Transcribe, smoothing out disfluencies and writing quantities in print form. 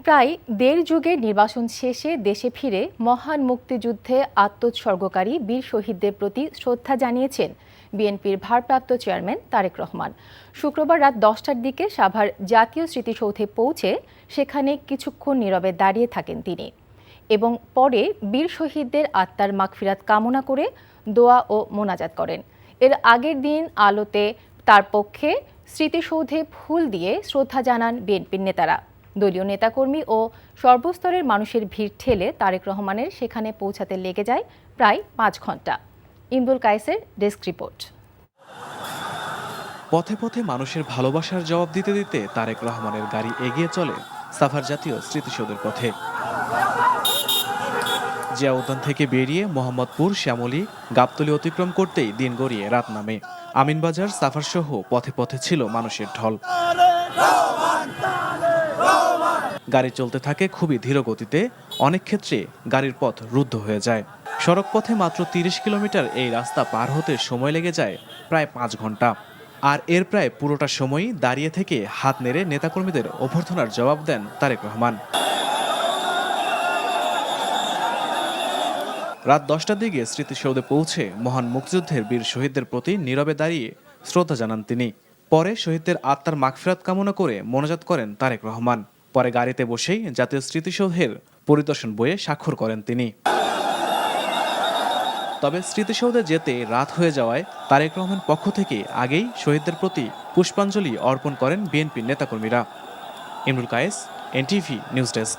প্রায় দেড় যুগের নির্বাসন শেষে দেশে ফিরে মহান মুক্তিযুদ্ধে আত্মোৎসর্গকারী বীর শহীদদের প্রতি শ্রদ্ধা জানিয়েছেন বিএনপির ভারপ্রাপ্ত চেয়ারম্যান তারেক রহমান। শুক্রবার রাত 10টার দিকে সাভার জাতীয় স্মৃতিসৌধে পৌঁছে সেখানে কিছুক্ষণ নীরবে দাঁড়িয়ে থাকেন তিনি এবং পরে বীর শহীদদের আত্মার মাগফিরাত কামনা করে দোয়া ও মোনাজাত করেন। এর আগের দিন আলোতে তার পক্ষে স্মৃতিসৌধে ফুল দিয়ে শ্রদ্ধা জানান বিএনপির নেতারা। দলীয় নেতাকর্মী ও সর্বস্তরের মানুষের ভিড় ঠেলে তারেক রহমানের সেখানে পৌঁছাতে লেগে যায় প্রায় 5 ঘন্টা। ইমরুল কায়েসের ডেস্ক রিপোর্ট। পথে পথে মানুষের ভালোবাসার জবাব দিতে দিতে তারেক রহমানের গাড়ি এগিয়ে চলে সাভার জাতীয় স্মৃতিসৌধের পথে। জিয়া উদ্যান থেকে বেরিয়ে মোহাম্মদপুর, শ্যামলী, গাবতলী অতিক্রম করতেই দিন গড়িয়ে রাত নামে। আমিনবাজার, সাভার সহ পথে পথে ছিল মানুষের ঢল। গাড়ি চলতে থাকে খুবই ধীর গতিতে, অনেক ক্ষেত্রে গাড়ির পথ রুদ্ধ হয়ে যায়। সড়ক পথে মাত্র 30 কিলোমিটার এই রাস্তা পার হতে সময় লেগে যায় প্রায় 5 ঘন্টা। আর এর প্রায় পুরোটা সময়ই দাঁড়িয়ে থেকে হাত নেড়ে নেতাকর্মীদের অভ্যর্থনার জবাব দেন তারেক রহমান। রাত 10টার দিকে স্মৃতিসৌধে পৌঁছে মহান মুক্তিযুদ্ধের বীর শহীদদের প্রতি নীরবে দাঁড়িয়ে শ্রদ্ধা জানান তিনি। পরে শহীদদের আত্মার মাগফিরাত কামনা করে মোনাজাত করেন তারেক রহমান। পরে গাড়িতে বসেই জাতীয় স্মৃতিসৌধের পরিদর্শন বইয়ে স্বাক্ষর করেন তিনি। তবে স্মৃতিসৌধে যেতে রাত হয়ে যাওয়ায় তারেক রহমান পক্ষ থেকে আগেই শহীদদের প্রতি পুষ্পাঞ্জলি অর্পণ করেন বিএনপির নেতাকর্মীরা। Imrul Kayes, NTV news desk.